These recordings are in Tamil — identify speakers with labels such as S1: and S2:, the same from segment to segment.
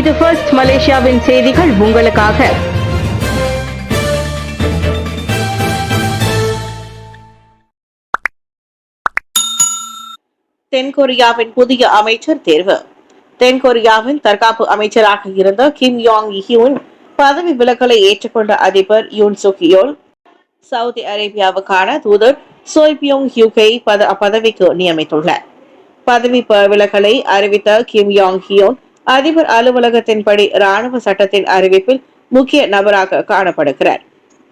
S1: இது ஃபர்ஸ்ட் மலேசியாவின் செய்திகள் உங்களுக்காக. தென்கொரியாவின் புதிய அமைச்சர் தேர்வு. தென்கொரியாவின் தற்காப்பு அமைச்சராக இருந்த கிம் யாங் ஹியூன் பதவி விலகலை ஏற்றுக்கொண்ட அதிபர் யூன் சுக் யோல் சவுதி அரேபியாவுக்கான தூதர் சோய் பியோங் ஹியூகை பதவிக்கு நியமித்துள்ளார். பதவி விலகலை அறிவித்த கிம் யாங் ஹியோன் அதிபர் அலுவலகத்தின்படி ராணுவ சட்டத்தின் அறிவிப்பில் முக்கிய நபராக காணப்படுகிறார்.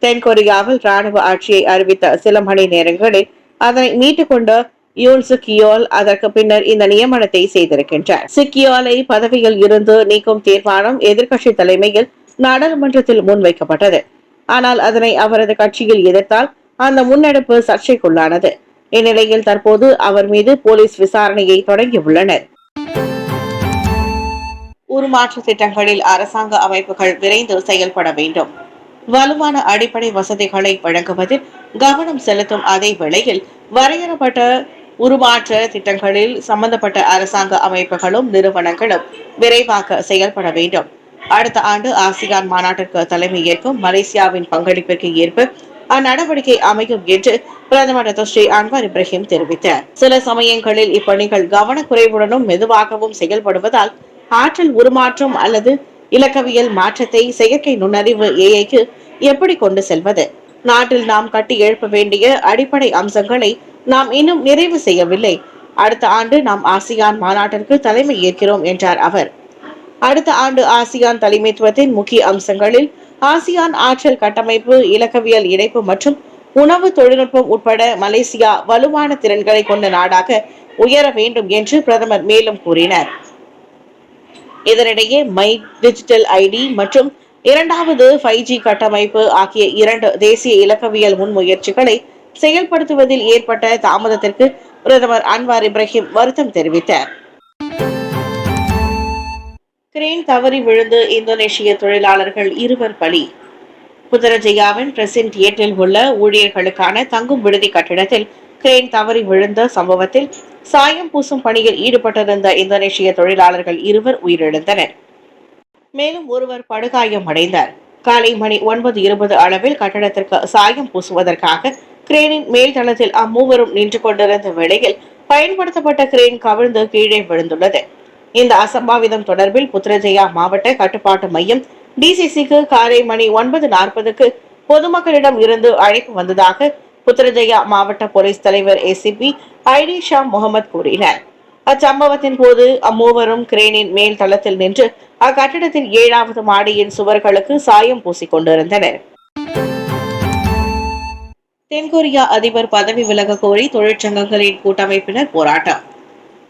S1: தென்கொரியாவில் ராணுவ ஆட்சியை அறிவித்த சில மணி நேரங்களில் அதனை மீட்டுக் கொண்ட யூன் சுக்கியோல் அதற்கு பின்னர் இந்த நியமனத்தை செய்திருக்கின்றார். சுக்கியோலை பதவியில் இருந்து நீக்கும் தீர்மானம் எதிர்க்கட்சி தலைமையில் நாடாளுமன்றத்தில் முன்வைக்கப்பட்டது. ஆனால் அதனை அவரது கட்சியில் எதிர்த்தால் அந்த முன்னெடுப்பு சர்ச்சைக்குள்ளானது. இந்நிலையில் தற்போது அவர் மீது போலீஸ் விசாரணையை தொடங்கியுள்ளனர். உருமாற்ற திட்டங்களில் அரசாங்க அமைப்புகள் விரைந்து செயல்பட வேண்டும். வலுவான அடிப்படை வசதிகளை வழங்குவதில் கவனம் செலுத்தும் அதே வேளையில் வரையறுக்கப்பட்ட உருமாற்ற திட்டங்களில் சம்பந்தப்பட்ட அரசாங்க அமைப்புகளும் நிறுவனங்களும் விரைவாக செயல்பட வேண்டும். அடுத்த ஆண்டு ஆசியான் மாநாட்டிற்கு தலைமை ஏற்கும் மலேசியாவின் பங்களிப்பிற்கு ஏற்ப அந்நடவடிக்கை அமையும் என்று பிரதமர் ஸ்ரீ அன்வார் இப்ராஹிம் தெரிவித்தார். சில சமயங்களில் இப்பணிகள் கவனக்குறைவுடனும் மெதுவாகவும் செயல்படுவதால் ஆற்றல் உருமாற்றம் அல்லது இலக்கவியல் மாற்றத்தை செயற்கை நுண்ணறிவு ஏஐக்கு எப்படி கொண்டு செல்வது? நாட்டில் நாம் கட்டி எழுப்ப வேண்டிய அடிப்படை அம்சங்களை நாம் இன்னும் நிறைவு செய்யவில்லை. அடுத்த ஆண்டு நாம் ஆசியான் மாநாட்டிற்கு தலைமை ஏற்கிறோம் என்றார் அவர். அடுத்த ஆண்டு ஆசியான் தலைமைத்துவத்தின் முக்கிய அம்சங்களில் ஆசியான் ஆற்றல் கட்டமைப்பு, இலக்கவியல் இணைப்பு மற்றும் உணவு தொழில்நுட்பம் உட்பட மலேசியா வலுவான திறன்களை கொண்ட நாடாக உயர வேண்டும் என்று பிரதமர் மேலும் கூறினார். இதனிடையே மை டிஜிட்டல் ஐடி மற்றும் இரண்டாவது 5G கட்டமைப்பு ஆகிய 2 தேசிய இலக்கவியல் முன்முயற்சிகளை செயல்படுத்துவதில் ஏற்பட்ட தாமதத்திற்கு பிரதமர் அன்வார் இப்ராஹிம் வருத்தம் தெரிவித்தார். கிரேன் தவறி விழுந்து இந்தோனேஷிய தொழிலாளர்கள் 2 பலி. புத்ரஜயாவின் பிரசன்ட் ஏட்டில் உள்ள ஊழியர்களுக்கான தங்கும் விடுதி கட்டிடத்தில் கிரேன் தவறி விழுந்த சம்பவத்தில் சாயம் பூசும் பணியில் ஈடுபட்டிருந்த இந்தோனேஷிய தொழிலாளர்கள் 2 உயிரிழந்தனர். மேலும் ஒருவர் படுகாயம் அடைந்தார். காலை மணி 9:20 அளவில் கட்டடத்திற்கு சாயம் பூசுவதற்காக கிரேனின் மேல் தளத்தில் அம்மூவரும் நின்று கொண்டிருந்த வேளையில் பயன்படுத்தப்பட்ட கிரேன் கவிழ்ந்து கீழே விழுந்துள்ளது. இந்த அசம்பாவிதம் தொடர்பில் புத்ரஜயா மாவட்ட கட்டுப்பாட்டு மையம் டிசிசிக்கு காலை மணி 9:40க்கு பொதுமக்களிடம் இருந்து அழைப்பு வந்ததாக புத்ரஜயா மாவட்ட போலீஸ் தலைவர் ஏசிபி ஐடிஷா முகமது கூறினார். அச்சம்பவத்தின் போது அம்மூவரும் கிரேனின் மேல் தளத்தில் நின்று அக்கட்டிடத்தின் 7வது மாடியின் சுவர்களுக்கு சாயம் பூசிக் கொண்டிருந்தனர். தென்கொரியா அதிபர் பதவி விலக கோரி தொழிற்சங்கங்களின் கூட்டமைப்பினர் போராட்டம்.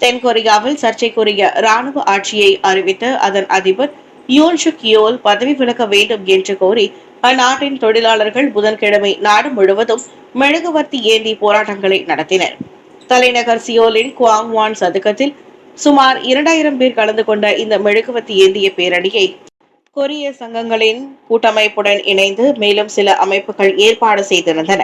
S1: தென்கொரியாவில் சர்ச்சைக்குரிய ராணுவ ஆட்சியை அறிவித்த அதன் அதிபர் யூன் சுக் யோல் பதவி விலக வேண்டும் என்று கோரி அந்நாட்டின் தொழிலாளர்கள் புதன்கிழமை நாடு முழுவதும் மெழுகுவர்த்தி ஏந்தி போராட்டங்களை நடத்தினர். தலைநகர் சியோலின் குவாங்வான் சதுக்கத்தில் சுமார் 2000 பேர் கலந்து கொண்ட இந்த மெழுகுவர்த்தி ஏந்திய பேரணியை கொரிய சங்கங்களின் கூட்டமைப்புடன் இணைந்து மேலும் சில அமைப்புகள் ஏற்பாடு செய்திருந்தன.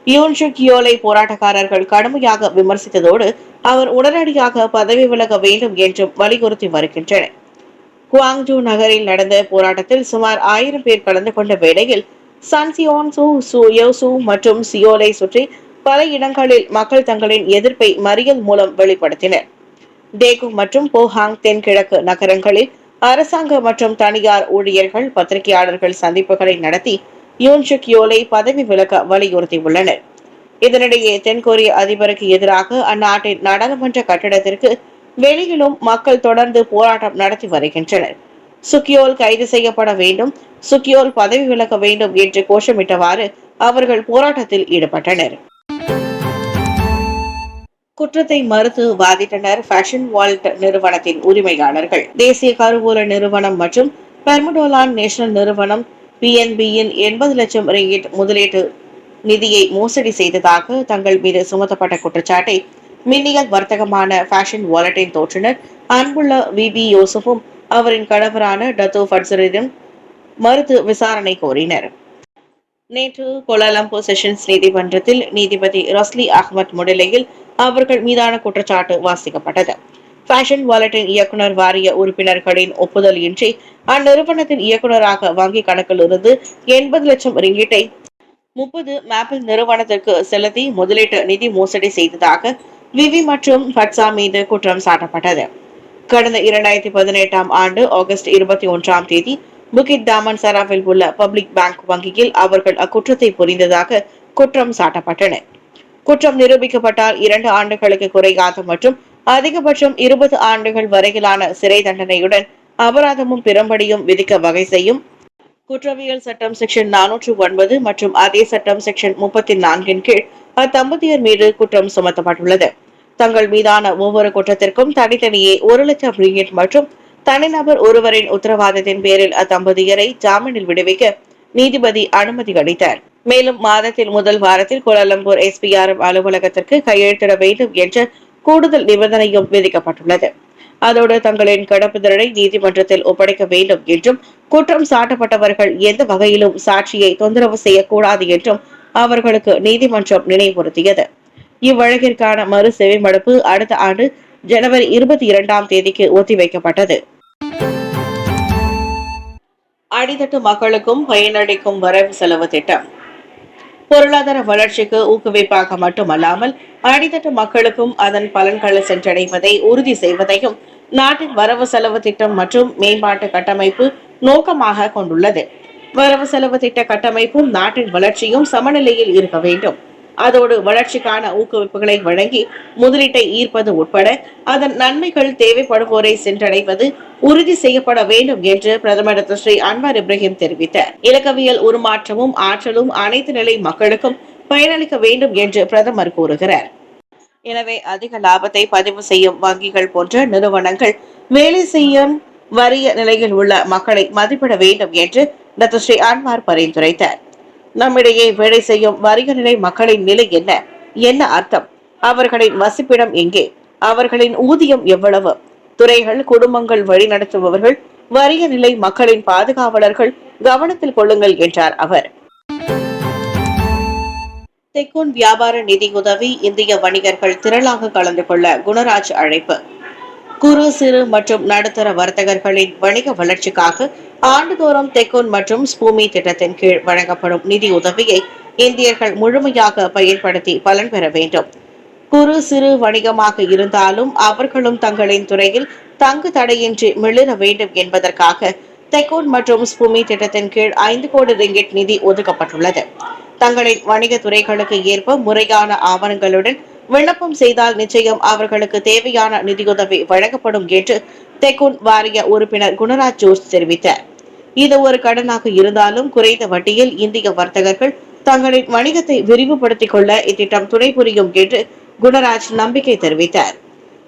S1: யூன் சுக் யோலை போராட்டக்காரர்கள் கடுமையாக விமர்சித்ததோடு அவர் உடனடியாக பதவி விலக வேண்டும் என்றும் வலியுறுத்தி வருகின்றனர். குவாங்ஜூ நகரில் நடந்த போராட்டத்தில் சுமார் 1000 பேர் கலந்து கொண்ட வேளையில் சன்சியோன்சு, சுயோசு மற்றும் சியோலை சுற்றி பல இடங்களில் மக்கள் தங்களின் எதிர்ப்பை மறியல் மூலம் வெளிப்படுத்தினர். டேகு மற்றும் போஹாங் தென்கிழக்கு நகரங்களில் அரசாங்க மற்றும் தனியார் ஊழியர்கள், பத்திரிகையாளர்கள் சந்திப்புகளை நடத்தி யூன் சுக் யோலை பதவி விலக வலியுறுத்தியுள்ளனர். இதனிடையே தென்கொரிய அதிபருக்கு எதிராக அந்நாட்டின் நாடாளுமன்ற கட்டிடத்திற்கு வெளியிலும் மக்கள் தொடர்ந்து போராட்டம் நடத்தி வருகின்றனர். சுக்யோல் கைது செய்யப்பட வேண்டும், சுக்யோல் பதவி விலக வேண்டும் என்று கோஷமிட்டவாறு அவர்கள் போராட்டத்தில் ஈடுபட்டனர். குற்றத்தை மறுத்து வாதிட்டனர் ஃபேஷன் வால்ட் நிறுவனத்தின் உரிமையாளர்கள். தேசிய கருவூல நிறுவனம் மற்றும் பெர்முடோலான் நேஷனல் நிறுவனம் PNB-யின் 80 லட்சம் ரிங்கிட் முதலீட்டு நிதியை மோசடி செய்ததாக தங்கள் மீது சுமத்தப்பட்ட குற்றச்சாட்டை மின்னியல் வர்த்தகமான ஃபேஷன் வாலெட்டின் தோற்றுநர் அன்புள்ள VB யோசப்பும் அவரின் கணவரான டத்தோ ஃபட்சரிடம் மறுத்து விசாரணை கோரினர். நேற்று கோலாலம்பூர் செஷன்ஸ் நீதிமன்றத்தில் நீதிபதி ரஸ்லி அகமத் முன்னிலையில் அவர்கள் மீதான குற்றச்சாட்டு வாசிக்கப்பட்டது. ஃபேஷன் வாலெட்டின் இயக்குனர் வாரிய உறுப்பினர்களின் ஒப்புதல் இன்றி அந்நிறுவனத்தின் இயக்குநராக வங்கி கணக்கில் இருந்து 80 லட்சம் ரிங்கிட்டை 30 மேப்பிள் நிறுவனத்திற்கு செலுத்தி முதலீட்டு நிதி மோசடி செய்ததாக விவி மற்றும் ஃபட்சா மீது குற்றம் சாட்டப்பட்டது. கடந்த 2018ஆம் ஆண்டு ஆகஸ்ட் 21ஆம் தேதி புகித் தாமன் சராவில் உள்ள பப்ளிக் பேங்க் வங்கியில் அவர்கள் அக்குற்றத்தை புரிந்ததாக குற்றம் சாட்டப்பட்டனர். குற்றம் நிரூபிக்கப்பட்டால் 2 ஆண்டுகளுக்கு குறையாத மற்றும் அதிகபட்சம் 20 ஆண்டுகள் வரையிலான சிறை தண்டனையுடன் அபராதமும் பிறம்படியும் விதிக்க வகை செய்யும் குற்றவியல் சட்டம் செக்ஷன் 409 மற்றும் அதே சட்டம் செக்ஷன் 34 கீழ் அத்தம்பதியர் மீது குற்றம் சுமத்தப்பட்டுள்ளது. தங்கள் மீதான ஒவ்வொரு குற்றத்திற்கும் தனித்தனியே 1 லட்சம் ரிங்கிட் மற்றும் தனிநபர் ஒருவரின் உத்தரவாதத்தின் பேரில் அத்தம்பதியரை ஜாமீனில் விடுவிக்க நீதிபதி அனுமதி அளித்தார். மேலும் மாதத்தில் முதல் வாரத்தில் கோலாலம்பூர் SPRM அலுவலகத்திற்கு கையெழுத்திட வேண்டும் என்ற கூடுதல் நிபந்தனையும் விதிக்கப்பட்டுள்ளது. அதோடு தங்களின் கடப்புதலை நீதிமன்றத்தில் ஒப்படைக்க வேண்டும் என்றும் குற்றம் சாட்டப்பட்டவர்கள் எந்த வகையிலும் சாட்சியை தொந்தரவு செய்யக்கூடாது என்றும் அவர்களுக்கு நீதிமன்றம் நினைவுறுத்தியது. இவ்வழக்கிற்கான மறு செவிமடுப்பு அடுத்த ஆண்டு ஜனவரி 22ஆம் தேதிக்கு ஒத்திவைக்கப்பட்டது. அடித்தட்டு மக்களுக்கும் பயனளிக்கும் வரவு செலவு திட்டம் பொருளாதார வளர்ச்சிக்கு ஊக்குவிப்பாக மட்டுமல்லாமல் அடித்தட்டு மக்களுக்கும் அதன் பலன்களை சென்றடைவதை உறுதி செய்வதையும் நாட்டின் வரவு செலவு திட்டம் மற்றும் மேம்பாட்டு கட்டமைப்பு நோக்கமாக கொண்டுள்ளது. வரவு செலவு திட்ட கட்டமைப்பும் நாட்டின் வளர்ச்சியும் சமநிலையில் இருக்க வேண்டும். அதோடு வளர்ச்சிக்கான ஊக்குவிப்புகளை வழங்கி முதலீட்டை ஈர்ப்பது உட்பட அதன் நன்மைகள் தேவைப்படுவோரை சென்றடைவது உறுதி செய்யப்பட வேண்டும் என்று பிரதமர் ஸ்ரீ அன்வார் இப்ராஹிம் தெரிவித்தார். இலக்கவியல் உருமாற்றமும் ஆற்றலும் அனைத்து நிலை மக்களுக்கும் பயனளிக்க வேண்டும் என்று பிரதமர் கூறுகிறார். எனவே அதிக லாபத்தை பதிவு செய்யும் வங்கிகள் போன்ற நிறுவனங்கள் வேலை செய்யும் வறிய நிலையில் உள்ள மக்களை மதிப்பிட வேண்டும் என்று டாக்டர் ஸ்ரீ அன்வார் பரிந்துரைத்தார். நம்மிடையே வேலை செய்யும் வறிய நிலை மக்களின் நிலை என்ன, என்ன அர்த்தம், அவர்களின் வசிப்பிடம் எங்கே, அவர்களின் ஊதியம் எவ்வளவு, துறைகள் குடும்பங்கள் வழிநடத்துபவர்கள் வறிய நிலை மக்களின் பாதுகாவலர்கள் கவனத்தில் கொள்ளுங்கள் என்றார் அவர். தெக்கூன் வியாபார நிதியுதவி இந்திய வணிகர்கள் திரளாக கலந்து கொள்ள குணராஜ் அழைப்பு. குறு சிறு மற்றும் நடுத்தர வர்த்தகர்களின் வணிக வளர்ச்சிக்காக ஆண்டுதோறும் தெக்கூன் மற்றும் ஸ்பூமி திட்டத்தின் கீழ் வழங்கப்படும் நிதி உதவியை இந்தியர்கள் முழுமையாக பயன்படுத்தி பலன் பெற வேண்டும். குறு சிறு வணிகமாக இருந்தாலும் அவர்களும் தங்களின் துறையில் தங்கு தடையின்றி மிளிர வேண்டும் என்பதற்காக தெக்கூன் மற்றும் ஸ்பூமி திட்டத்தின் கீழ் 5 கோடி ரிங்கிட் நிதி ஒதுக்கப்பட்டுள்ளது. தங்களின் வணிக துறைகளுக்கு ஏற்ப முறையான ஆவணங்களுடன் விண்ணப்பம் செய்தால் நிச்சயம் அவர்களுக்கு தேவையான நிதியுதவி வழங்கப்படும் என்று தெக்கூன் வாரிய உறுப்பினர் குணராஜ் ஜோஸ் தெரிவித்தார். இது ஒரு கடனாக இருந்தாலும் குறைந்த வட்டியில் இந்திய வர்த்தகர்கள் தங்களின் வணிகத்தை விரிவுபடுத்திக் கொள்ள இத்திட்டம் துணை புரியும் என்று குணராஜ் நம்பிக்கை தெரிவித்தார்.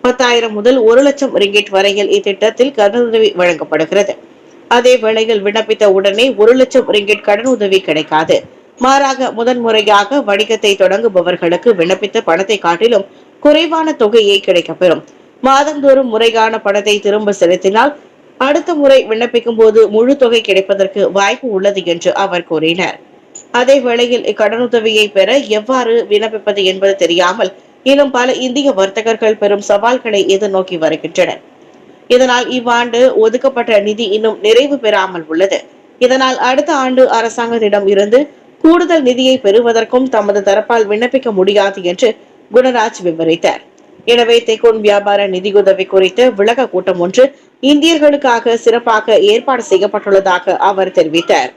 S1: 10,000 முதல் 1 லட்சம் ரிங்கிட் வரையில் இத்திட்டத்தில் கடனுதவி வழங்கப்படுகிறது. அதே வேளையில் விண்ணப்பித்த உடனே 1 லட்சம் ரிங்கிட் கடனுதவி கிடைக்காது. மாறாக முதன்முறையாக வணிகத்தை தொடங்குபவர்களுக்கு விண்ணப்பித்த பணத்தை காட்டிலும் குறைவான தொகையை கிடைக்கப்பெறும். மாதந்தோறும் முறையான பணத்தை திரும்ப செலுத்தினால் அடுத்த முறை விண்ணப்பிக்கும் போது முழு தொகை கிடைப்பதற்கு வாய்ப்பு உள்ளது என்று அவர் கூறினார். அதே வேளையில் இக்கடனுதவியை பெற எவ்வாறு விண்ணப்பிப்பது என்பது தெரியாமல் இன்னும் பல இந்திய வர்த்தகர்கள் பெரும் சவால்களை எதிர்நோக்கி வருகின்றனர். இதனால் இவ்வாண்டு ஒதுக்கப்பட்ட நிதி இன்னும் நிறைவு பெறாமல் உள்ளது. இதனால் அடுத்த ஆண்டு அரசாங்கத்திடம் இருந்து கூடுதல் நிதியை பெறுவதற்கும் தமது தரப்பால் விண்ணப்பிக்க முடியாது என்று குணராஜ் விவரித்தார். எனவே தெக்கூன் வியாபார நிதியுதவி குறித்த விளக்க கூட்டம் ஒன்று இந்தியர்களுக்காக சிறப்பாக ஏற்பாடு செய்யப்பட்டுள்ளதாக அவர் தெரிவித்தார்.